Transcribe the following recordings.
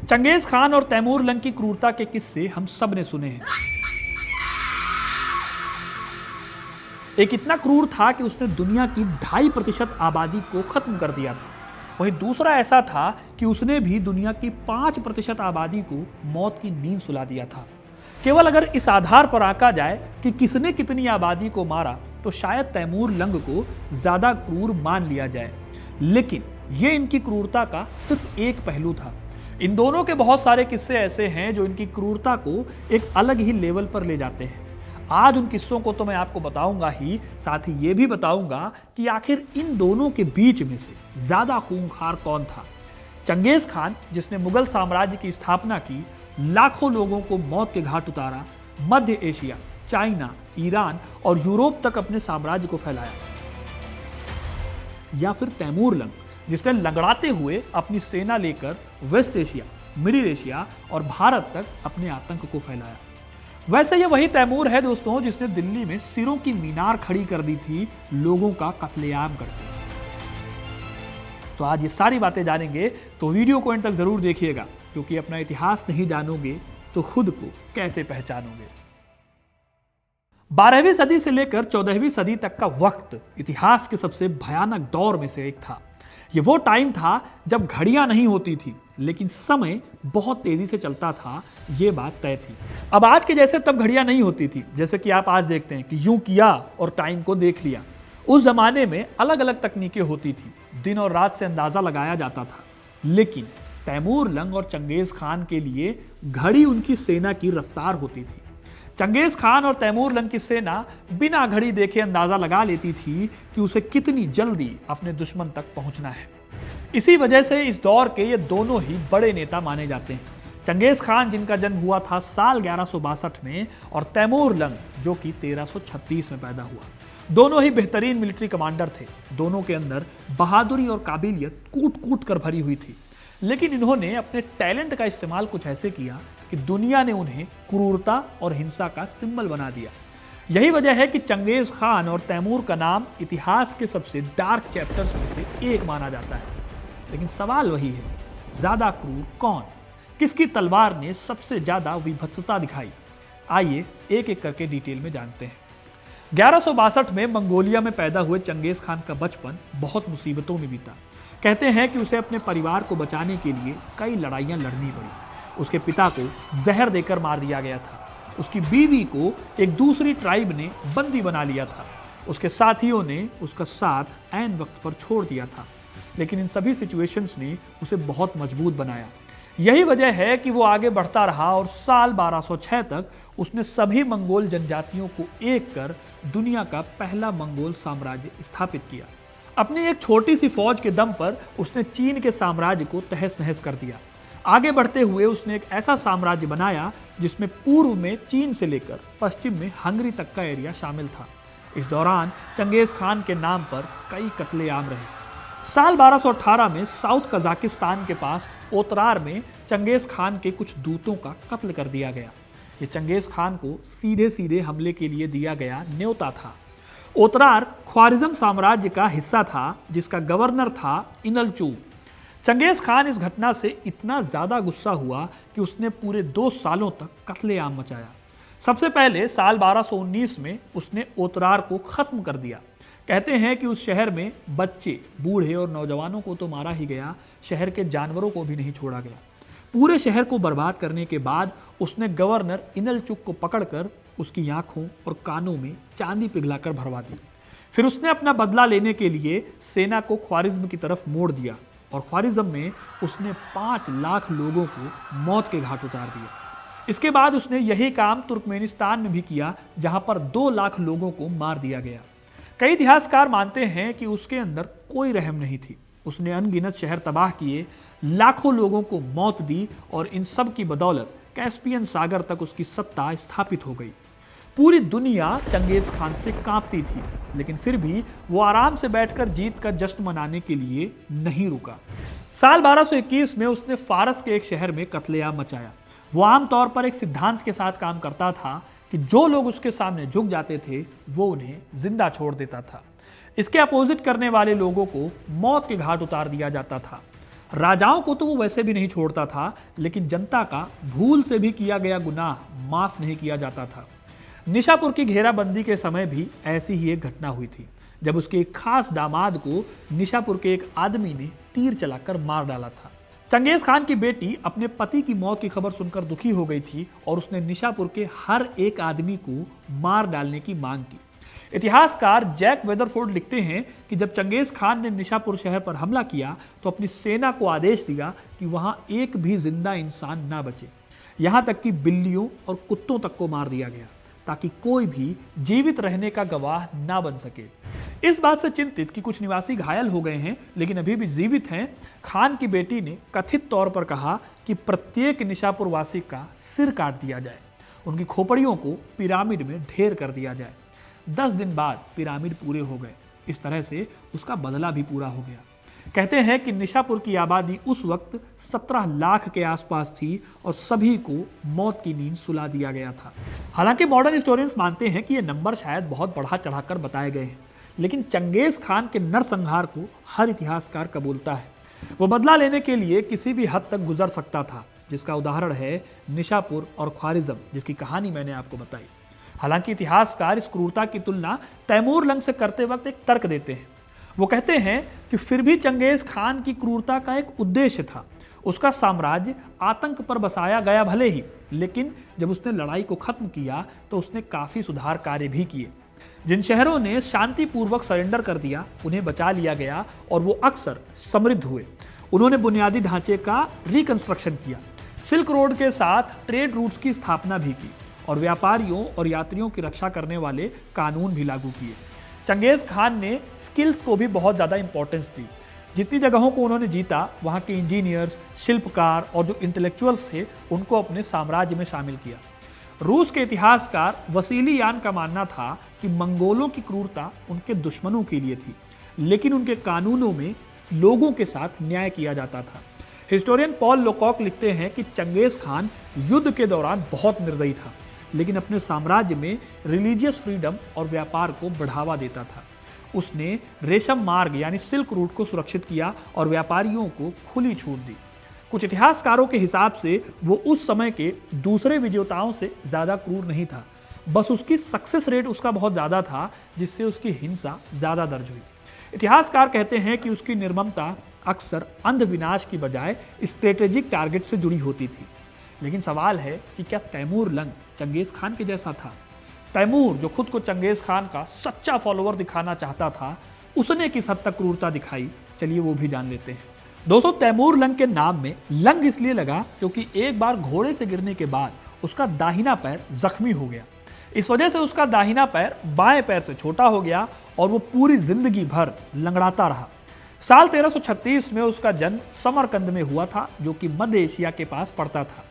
Genghis Khan और Taimur lung की क्रूरता के किस्से हम सब ने सुने हैं। एक इतना क्रूर था कि उसने दुनिया की 2.5% आबादी को खत्म कर दिया था। वहीं दूसरा ऐसा था कि उसने भी दुनिया की 5% आबादी को मौत की नींद सुला दिया था। केवल अगर इस आधार पर आंका जाए कि किसने कितनी आबादी को मारा तो शायद तैमूर लंग को ज्यादा क्रूर मान लिया जाए, लेकिन यह इनकी क्रूरता का सिर्फ एक पहलू था। इन दोनों के बहुत सारे किस्से ऐसे हैं जो इनकी क्रूरता को एक अलग ही लेवल पर ले जाते हैं। आज उन किस्सों को तो मैं आपको बताऊंगा ही, साथ ही ये भी बताऊंगा कि आखिर इन दोनों के बीच में से ज्यादा खूंखार कौन था। चंगेज खान, जिसने मुगल साम्राज्य की स्थापना की, लाखों लोगों को मौत के घाट उतारा, मध्य एशिया, चाइना, ईरान और यूरोप तक अपने साम्राज्य को फैलाया। या फिर तैमूर लंग, जिसने लंगड़ाते हुए अपनी सेना लेकर वेस्ट एशिया, मिडिल एशिया और भारत तक अपने आतंक को फैलाया। वैसे ये वही तैमूर है दोस्तों जिसने दिल्ली में सिरों की मीनार खड़ी कर दी थी लोगों का कत्लेआम करके। तो आज ये सारी बातें जानेंगे, तो वीडियो को एंड तक जरूर देखिएगा, क्योंकि अपना इतिहास नहीं जानोगे तो खुद को कैसे पहचानोगे। 12वीं सदी से लेकर 14वीं सदी तक का वक्त इतिहास के सबसे भयानक दौर में से एक था। ये वो टाइम था जब घड़ियां नहीं होती थी, लेकिन समय बहुत तेजी से चलता था, ये बात तय थी। अब आज के जैसे तब घड़ियां नहीं होती थी, जैसे कि आप आज देखते हैं कि यूं किया और टाइम को देख लिया। उस जमाने में अलग अलग तकनीकें होती थी, दिन और रात से अंदाजा लगाया जाता था। लेकिन तैमूर लंग और चंगेज खान के लिए घड़ी उनकी सेना की रफ्तार होती थी। चंगेज खान और तैमूर लंग की सेना बिना घड़ी देखे अंदाजा लगा लेती थी कि उसे कितनी जल्दी अपने दुश्मन तक पहुंचना है। इसी वजह से इस दौर के ये दोनों ही बड़े नेता माने जाते हैं। चंगेज खान, जिनका जन्म हुआ था साल 1162 में, और तैमूर लंग, जो कि 1336 में पैदा हुआ। दोनों ही बेहतरीन मिलिट्री कमांडर थे। दोनों के अंदर बहादुरी और काबिलियत कूट कूट कर भरी हुई थी, लेकिन इन्होंने अपने टैलेंट का इस्तेमाल कुछ ऐसे किया कि दुनिया ने उन्हें क्रूरता और हिंसा का सिंबल बना दिया। यही वजह है कि चंगेज खान और तैमूर का नाम इतिहास के सबसे डार्क चैप्टर्स में से एक माना जाता है। लेकिन सवाल वही है, ज्यादा क्रूर कौन? किसकी तलवार ने सबसे ज्यादा विभत्सता दिखाई? आइए एक एक करके डिटेल में जानते हैं। 1162 में मंगोलिया में पैदा हुए चंगेज खान का बचपन बहुत मुसीबतों में बीता। कहते हैं कि उसे अपने परिवार को बचाने के लिए कई लड़ाइयां लड़नी पड़ी। उसके पिता को जहर देकर मार दिया गया था। उसकी बीवी को एक दूसरी ट्राइब ने बंदी बना लिया था। उसके साथियों ने उसका साथ ऐन वक्त पर छोड़ दिया था। लेकिन इन सभी सिचुएशंस ने उसे बहुत मजबूत बनाया। यही वजह है कि वो आगे बढ़ता रहा और साल 1206 तक उसने सभी मंगोल जनजातियों को एक कर दुनिया का पहला मंगोल साम्राज्य स्थापित किया। अपनी एक छोटी सी फौज के दम पर उसने चीन के साम्राज्य को तहस नहस कर दिया। आगे बढ़ते हुए उसने एक ऐसा साम्राज्य बनाया जिसमें पूर्व में चीन से लेकर पश्चिम में हंगरी तक का एरिया शामिल था। इस दौरान चंगेज खान के नाम पर कई कत्लेआम रहे। साल 1218 में साउथ कजाकिस्तान के पास ओतरार में चंगेज खान के कुछ दूतों का कत्ल कर दिया गया। ये चंगेज खान को सीधे सीधे हमले के लिए दिया गया न्योता था। ओतरार ख्वारिज्म साम्राज्य का हिस्सा था, जिसका गवर्नर था इनलचू। चंगेज खान इस घटना से इतना ज्यादा गुस्सा हुआ कि उसने पूरे 2 सालों तक कत्लेआम मचाया। सबसे पहले साल 1219 में उसने ओतरार को खत्म कर दिया। कहते हैं कि उस शहर में बच्चे, बूढ़े और नौजवानों को तो मारा ही गया, शहर के जानवरों को भी नहीं छोड़ा गया। पूरे शहर को बर्बाद करने के बाद उसने गवर्नर इनलचुक को पकड़कर उसकी आंखों और कानों में चांदी पिघलाकर भरवा दी। फिर उसने अपना बदला लेने के लिए सेना को ख्वारिज्म की तरफ मोड़ दिया और ख्वारिज्म में उसने 5 लाख लोगों को मौत के घाट उतार दिया। इसके बाद उसने यही काम तुर्कमेनिस्तान में भी किया, जहां पर 2 लाख लोगों को मार दिया गया। कई इतिहासकार मानते हैं कि उसके अंदर कोई रहम नहीं थी। उसने अनगिनत शहर तबाह किए, लाखों लोगों को मौत दी और इन सब की बदौलत कैस्पियन सागर तक उसकी सत्ता स्थापित हो गई। पूरी दुनिया चंगेज खान से कांपती थी, लेकिन फिर भी वो आराम से बैठकर जीत का जश्न मनाने के लिए नहीं रुका। साल 1221 में उसने फारस के एक शहर में कत्लेआम मचाया। वो आमतौर पर एक सिद्धांत के साथ काम करता था कि जो लोग उसके सामने झुक जाते थे वो उन्हें जिंदा छोड़ देता था। इसके अपोजिट करने वाले लोगों को मौत के घाट उतार दिया जाता था। राजाओं को तो वो वैसे भी नहीं छोड़ता था, लेकिन जनता का भूल से भी किया गया गुनाह माफ नहीं किया जाता था। निशापुर की घेराबंदी के समय भी ऐसी ही एक घटना हुई थी, जब उसके एक खास दामाद को निशापुर के एक आदमी ने तीर चलाकर मार डाला था। चंगेज खान की बेटी अपने पति की मौत की खबर सुनकर दुखी हो गई थी और उसने निशापुर के हर एक आदमी को मार डालने की मांग की। इतिहासकार जैक वेदरफोर्ड लिखते हैं कि जब चंगेज खान ने निशापुर शहर पर हमला किया तो अपनी सेना को आदेश दिया कि वहां एक भी जिंदा इंसान ना बचे। यहां तक कि बिल्लियों और कुत्तों तक को मार दिया गया ताकि कोई भी जीवित रहने का गवाह ना बन सके। इस बात से चिंतित कि कुछ निवासी घायल हो गए हैं लेकिन अभी भी जीवित हैं, खान की बेटी ने कथित तौर पर कहा कि प्रत्येक निशापुर वासी का सिर काट दिया जाए, उनकी खोपड़ियों को पिरामिड में ढेर कर दिया जाए। 10 दिन बाद पिरामिड पूरे हो गए। इस तरह से उसका बदला भी पूरा हो गया। कहते हैं कि निशापुर की आबादी उस वक्त 17 लाख के आसपास थी और सभी को मौत की नींद सुला दिया गया था। हालांकि मॉडर्न हिस्टोरियंस मानते हैं कि यह नंबर शायद बहुत बढ़ा चढ़ाकर बताए गए हैं, लेकिन चंगेज खान के नरसंहार को हर इतिहासकार कबूलता है। वो बदला लेने के लिए किसी भी हद तक गुजर सकता था, जिसका उदाहरण है निशापुर और ख्वारिज्म, जिसकी कहानी मैंने आपको बताई। हालांकि इतिहासकार इस क्रूरता की तुलना तैमूर लंग से करते वक्त एक तर्क देते हैं। वो कहते हैं कि फिर भी चंगेज खान की क्रूरता का एक उद्देश्य था। उसका साम्राज्य आतंक पर बसाया गया भले ही, लेकिन जब उसने लड़ाई को खत्म किया तो उसने काफी सुधार कार्य भी किए। जिन शहरों ने शांतिपूर्वक सरेंडर कर दिया उन्हें बचा लिया गया और वो अक्सर समृद्ध हुए। उन्होंने बुनियादी ढांचे का रिकंस्ट्रक्शन किया, सिल्क रोड के साथ ट्रेड रूट्स की स्थापना भी की और व्यापारियों और यात्रियों की रक्षा करने वाले कानून भी लागू किए। चंगेज खान ने स्किल्स को भी बहुत ज़्यादा इंपॉर्टेंस दी। जितनी जगहों को उन्होंने जीता, वहाँ के इंजीनियर्स, शिल्पकार और जो इंटेलेक्चुअल्स थे उनको अपने साम्राज्य में शामिल किया। रूस के इतिहासकार वसीली यान का मानना था कि मंगोलों की क्रूरता उनके दुश्मनों के लिए थी, लेकिन उनके कानूनों में लोगों के साथ न्याय किया जाता था। हिस्टोरियन पॉल लोकॉक लिखते हैं कि चंगेज खान युद्ध के दौरान बहुत निर्दयी था, लेकिन अपने साम्राज्य में रिलीजियस फ्रीडम और व्यापार को बढ़ावा देता था। उसने रेशम मार्ग यानी सिल्क रूट को सुरक्षित किया और व्यापारियों को खुली छूट दी। कुछ इतिहासकारों के हिसाब से वो उस समय के दूसरे विजेताओं से ज़्यादा क्रूर नहीं था, बस उसकी सक्सेस रेट उसका बहुत ज़्यादा था, जिससे उसकी हिंसा ज़्यादा दर्ज हुई। इतिहासकार कहते हैं कि उसकी निर्ममता अक्सर अंध विनाश की बजाय स्ट्रेटेजिक टारगेट से जुड़ी होती थी। लेकिन सवाल है कि क्या तैमूर लंग चंगेज खान के जैसा था? तैमूर, जो खुद को चंगेज खान का सच्चा फॉलोअर दिखाना चाहता था, उसने किस हद तक क्रूरता दिखाई? चलिए वो भी जान लेते हैं। दोस्तों, तैमूर लंग के नाम में लंग इसलिए लगा क्योंकि एक बार घोड़े से गिरने के बाद उसका दाहिना पैर जख्मी हो गया। इस वजह से उसका दाहिना पैर बाएं पैर से छोटा हो गया और वो पूरी जिंदगी भर लंगड़ाता रहा। साल 1336 में उसका जन्म समरकंद में हुआ था, जो कि मध्य एशिया के पास पड़ता था।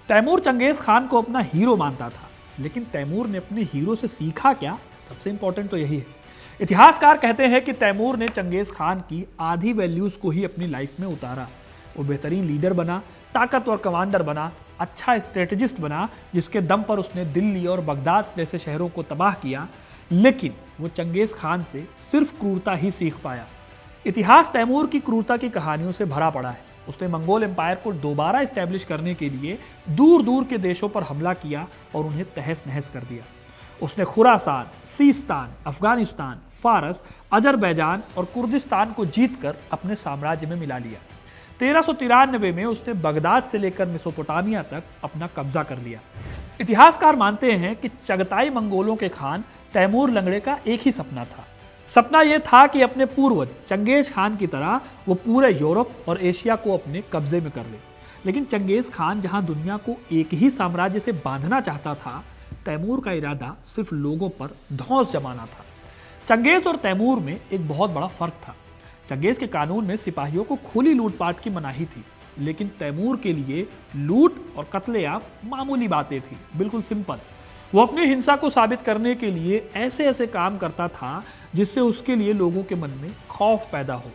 तैमूर चंगेज खान को अपना हीरो मानता था, लेकिन तैमूर ने अपने हीरो से सीखा क्या? सबसे इंपॉर्टेंट तो यही है। इतिहासकार कहते हैं कि तैमूर ने चंगेज खान की आधी वैल्यूज को ही अपनी लाइफ में उतारा। वो बेहतरीन लीडर बना, ताकतवर कमांडर बना, अच्छा स्ट्रेटेजिस्ट बना, जिसके दम पर उसने दिल्ली और बगदाद जैसे शहरों को तबाह किया। लेकिन वो चंगेज खान से सिर्फ क्रूरता ही सीख पाया। इतिहास तैमूर की क्रूरता की कहानियों से भरा पड़ा है। उसने मंगोल एम्पायर को दोबारा एस्टैब्लिश करने के लिए दूर दूर के देशों पर हमला किया और उन्हें तहस नहस कर दिया। उसने खुरासान, सीस्तान, अफगानिस्तान, फारस, अजरबैजान और कुर्दिस्तान को जीतकर अपने साम्राज्य में मिला लिया। 1393 में उसने बगदाद से लेकर मेसोपोटामिया तक अपना कब्जा कर लिया। इतिहासकार मानते हैं कि चगताई मंगोलों के खान तैमूर लंगड़े का एक ही सपना था। सपना यह था कि अपने पूर्वज चंगेज खान की तरह वो पूरे यूरोप और एशिया को अपने कब्जे में कर ले। लेकिन चंगेज खान जहां दुनिया को एक ही साम्राज्य से बांधना चाहता था, तैमूर का इरादा सिर्फ लोगों पर धौंस जमाना था। चंगेज और तैमूर में एक बहुत बड़ा फर्क था। चंगेज के कानून में सिपाहियों को खुली लूटपाट की मनाही थी, लेकिन तैमूर के लिए लूट और कत्लेआम मामूली बातें थी, बिल्कुल सिंपल। वो अपनी हिंसा को साबित करने के लिए ऐसे ऐसे काम करता था जिससे उसके लिए लोगों के मन में खौफ पैदा हो।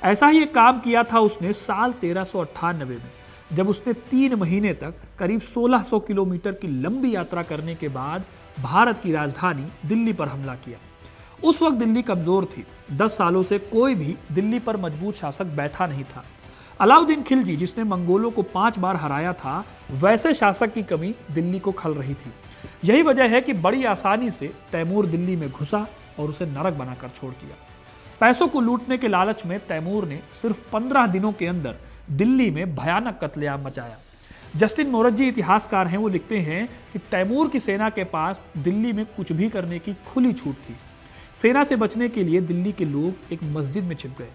ऐसा ही एक काम किया था उसने साल 1398 में, जब उसने 3 महीने तक करीब 1600 किलोमीटर की लंबी यात्रा करने के बाद भारत की राजधानी दिल्ली पर हमला किया। उस वक्त दिल्ली कमजोर थी। 10 सालों से कोई भी दिल्ली पर मजबूत शासक बैठा नहीं था। अलाउद्दीन खिलजी, जिसने मंगोलों को 5 बार हराया था, वैसे शासक की कमी दिल्ली को खल रही थी। यही वजह है कि बड़ी आसानी से तैमूर दिल्ली में घुसा और उसे नरक बनाकर छोड़ दिया। पैसों को लूटने के लालच में तैमूर ने सिर्फ 15 दिनों के अंदर दिल्ली में भयानक कत्लेआम मचाया। जस्टिन मोरजी इतिहासकार हैं, वो लिखते हैं कि तैमूर की सेना के पास दिल्ली में कुछ भी करने की खुली छूट थी। सेना से बचने के लिए दिल्ली के लोग एक मस्जिद में छिप गए।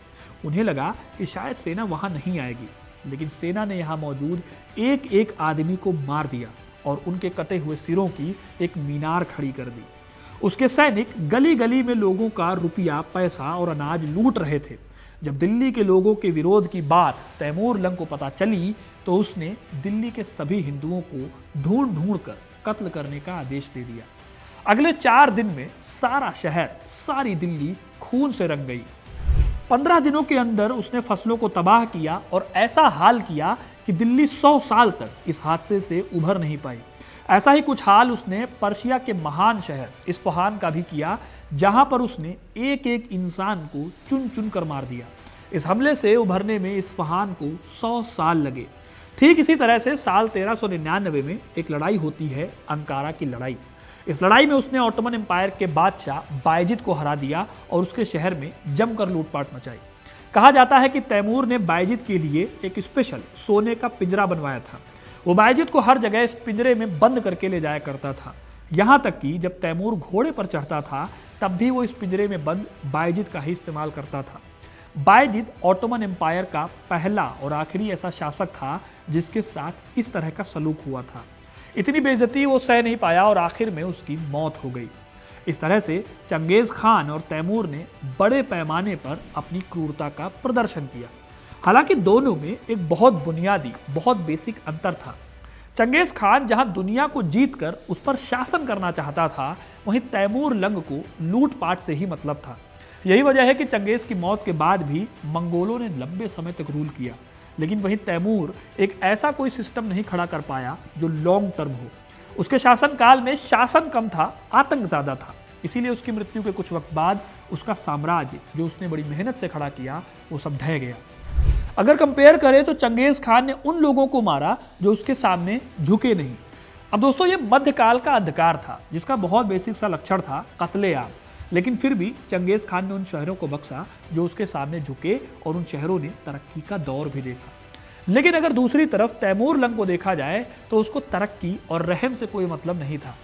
उन्हें लगा कि शायद सेना वहां नहीं आएगी, लेकिन सेना ने यहां मौजूद एक एक आदमी को मार दिया और उनके कटे हुए सिरों की एक मीनार खड़ी कर दी। उसके सैनिक गली गली में लोगों का रुपया, पैसा और अनाज लूट रहे थे। जब दिल्ली के लोगों के विरोध की बात तैमूर लंग को पता चली तो उसने दिल्ली के सभी हिंदुओं को ढूंढ ढूंढ कर कत्ल करने का आदेश दे दिया। अगले 4 दिन में सारा शहर, सारी दिल्ली खून से रंग गई। 15 दिनों के अंदर उसने फसलों को तबाह किया और ऐसा हाल किया कि दिल्ली 100 साल तक इस हादसे से उभर नहीं पाई। ऐसा ही कुछ हाल उसने पर्शिया के महान शहर इस्फहान का भी किया, जहां पर उसने एक एक इंसान को चुन चुन कर मार दिया। इस हमले से उभरने में इस्फहान को 100 साल लगे। ठीक इसी तरह से साल 1399 में एक लड़ाई होती है, अंकारा की लड़ाई। इस लड़ाई में उसने ऑटोमन एम्पायर के बादशाह बायजिद को हरा दिया और उसके शहर में जमकर लूटपाट मचाई। कहा जाता है कि तैमूर ने बायजिद के लिए एक स्पेशल सोने का पिंजरा बनवाया था। वो बायजिद को हर जगह इस पिंजरे में बंद करके ले जाया करता था। यहाँ तक कि जब तैमूर घोड़े पर चढ़ता था तब भी वो इस पिंजरे में बंद बायजिद का ही इस्तेमाल करता था। बायजिद ऑटोमन एम्पायर का पहला और आखिरी ऐसा शासक था जिसके साथ इस तरह का सलूक हुआ था। इतनी बेइज्जती वो सह नहीं पाया और आखिर में उसकी मौत हो गई। इस तरह से चंगेज खान और तैमूर ने बड़े पैमाने पर अपनी क्रूरता का प्रदर्शन किया। हालांकि दोनों में एक बहुत बुनियादी, बहुत बेसिक अंतर था। चंगेज खान जहां दुनिया को जीतकर उस पर शासन करना चाहता था, वहीं तैमूर लंग को लूटपाट से ही मतलब था। यही वजह है कि चंगेज की मौत के बाद भी मंगोलों ने लंबे समय तक रूल किया, लेकिन वहीं तैमूर एक ऐसा कोई सिस्टम नहीं खड़ा कर पाया जो लॉन्ग टर्म हो। उसके शासनकाल में शासन कम था, आतंक ज्यादा था। इसीलिए उसकी मृत्यु के कुछ वक्त बाद उसका साम्राज्य, जो उसने बड़ी मेहनत से खड़ा किया, वो सब ढह गया। अगर कंपेयर करें तो चंगेज खान ने उन लोगों को मारा जो उसके सामने झुके नहीं। अब दोस्तों, ये मध्यकाल का अंधकार था जिसका बहुत बेसिक सा लक्षण था कत्लेआम, लेकिन फिर भी चंगेज खान ने उन शहरों को बख्शा जो उसके सामने झुके और उन शहरों ने तरक्की का दौर भी देखा। लेकिन अगर दूसरी तरफ तैमूर लंग को देखा जाए तो उसको तरक्की और रहम से कोई मतलब नहीं था।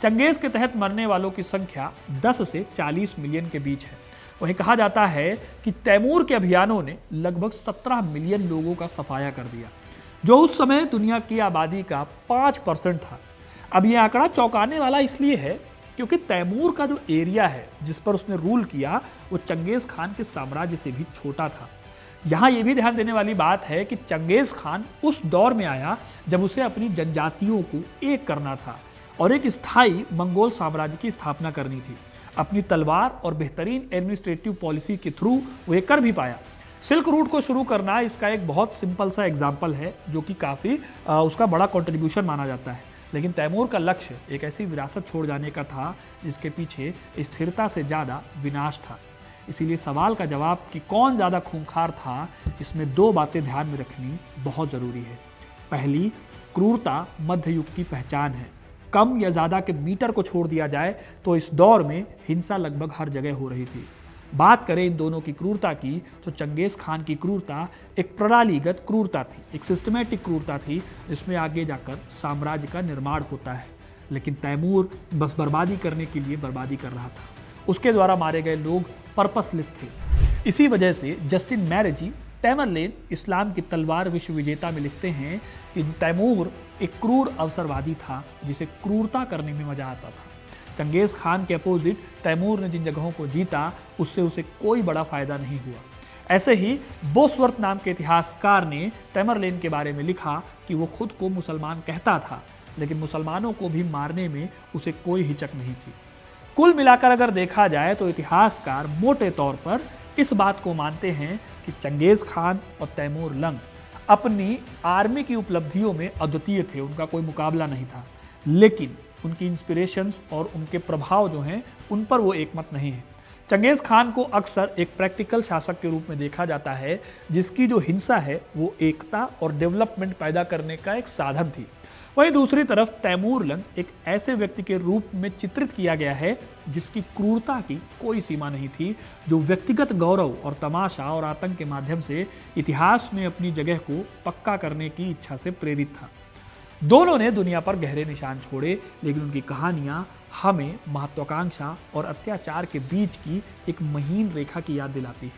चंगेज के तहत मरने वालों की संख्या 10 से 40 मिलियन के बीच है। वहीं कहा जाता है कि तैमूर के अभियानों ने लगभग 17 मिलियन लोगों का सफाया कर दिया, जो उस समय दुनिया की आबादी का 5% था। अब यह आंकड़ा चौंकाने वाला इसलिए है क्योंकि तैमूर का जो एरिया है जिस पर उसने रूल किया, वो चंगेज खान के साम्राज्य से भी छोटा था। यहाँ ये भी ध्यान देने वाली बात है कि चंगेज खान उस दौर में आया जब उसे अपनी जनजातियों को एक करना था और एक स्थायी मंगोल साम्राज्य की स्थापना करनी थी। अपनी तलवार और बेहतरीन एडमिनिस्ट्रेटिव पॉलिसी के थ्रू वो ये कर भी पाया। सिल्क रूट को शुरू करना इसका एक बहुत सिंपल सा एग्जाम्पल है, जो कि काफ़ी उसका बड़ा कंट्रीब्यूशन माना जाता है। लेकिन तैमूर का लक्ष्य एक ऐसी विरासत छोड़ जाने का था जिसके पीछे स्थिरता से ज़्यादा विनाश था। इसीलिए सवाल का जवाब कि कौन ज़्यादा खूंखार था, इसमें 2 बातें ध्यान में रखनी बहुत ज़रूरी है। पहली, क्रूरता मध्य युग की पहचान है। कम या ज़्यादा के मीटर को छोड़ दिया जाए तो इस दौर में हिंसा लगभग हर जगह हो रही थी। बात करें इन दोनों की क्रूरता की तो चंगेज खान की क्रूरता एक प्रणालीगत क्रूरता थी, एक सिस्टमैटिक क्रूरता थी जिसमें आगे जाकर साम्राज्य का निर्माण होता है। लेकिन तैमूर बस बर्बादी करने के लिए बर्बादी कर रहा था। उसके द्वारा मारे गए लोग पर्पसलेस थे। इसी वजह से जस्टिन मैरेजी टैमरलेन इस्लाम की तलवार विश्व विजेता में लिखते हैं कि तैमूर एक क्रूर अवसरवादी था जिसे क्रूरता करने में मजा आता था। चंगेज खान के अपोजिट तैमूर ने जिन जगहों को जीता उससे उसे कोई बड़ा फायदा नहीं हुआ। ऐसे ही बोसवर्थ नाम के इतिहासकार ने टैमरलेन के बारे में लिखा कि वो खुद को मुसलमान कहता था, लेकिन मुसलमानों को भी मारने में उसे कोई हिचक नहीं थी। कुल मिलाकर अगर देखा जाए तो इतिहासकार मोटे तौर पर इस बात को मानते हैं कि चंगेज खान और तैमूर लंग अपनी आर्मी की उपलब्धियों में अद्वितीय थे, उनका कोई मुकाबला नहीं था। लेकिन उनकी इंस्पिरेशंस और उनके प्रभाव जो हैं उन पर वो एकमत नहीं है। चंगेज खान को अक्सर एक प्रैक्टिकल शासक के रूप में देखा जाता है, जिसकी जो हिंसा है वो एकता और डेवलपमेंट पैदा करने का एक साधन थी। वहीं दूसरी तरफ तैमूरलंग एक ऐसे व्यक्ति के रूप में चित्रित किया गया है जिसकी क्रूरता की कोई सीमा नहीं थी, जो व्यक्तिगत गौरव और तमाशा और आतंक के माध्यम से इतिहास में अपनी जगह को पक्का करने की इच्छा से प्रेरित था। दोनों ने दुनिया पर गहरे निशान छोड़े, लेकिन उनकी कहानियां हमें महत्वाकांक्षा और अत्याचार के बीच की एक महीन रेखा की याद दिलाती है।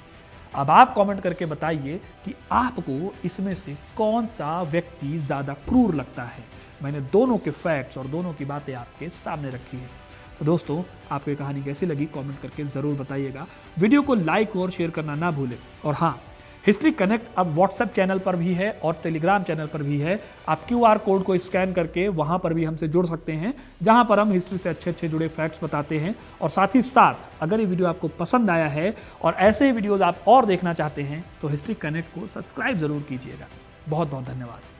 अब आप कमेंट करके बताइए कि आपको इसमें से कौन सा व्यक्ति ज़्यादा क्रूर लगता है। मैंने दोनों के फैक्ट्स और दोनों की बातें आपके सामने रखी है। तो दोस्तों, आपको ये कहानी कैसी लगी कमेंट करके ज़रूर बताइएगा। वीडियो को लाइक और शेयर करना ना भूलें। और हाँ, हिस्ट्री कनेक्ट अब व्हाट्सएप चैनल पर भी है और टेलीग्राम चैनल पर भी है। आप QR कोड को स्कैन करके वहां पर भी हमसे जुड़ सकते हैं, जहां पर हम हिस्ट्री से अच्छे जुड़े फैक्ट्स बताते हैं। और साथ ही साथ अगर ये वीडियो आपको पसंद आया है और ऐसे ही वीडियोज आप और देखना चाहते हैं तो हिस्ट्री कनेक्ट को सब्सक्राइब जरूर कीजिएगा। बहुत बहुत धन्यवाद।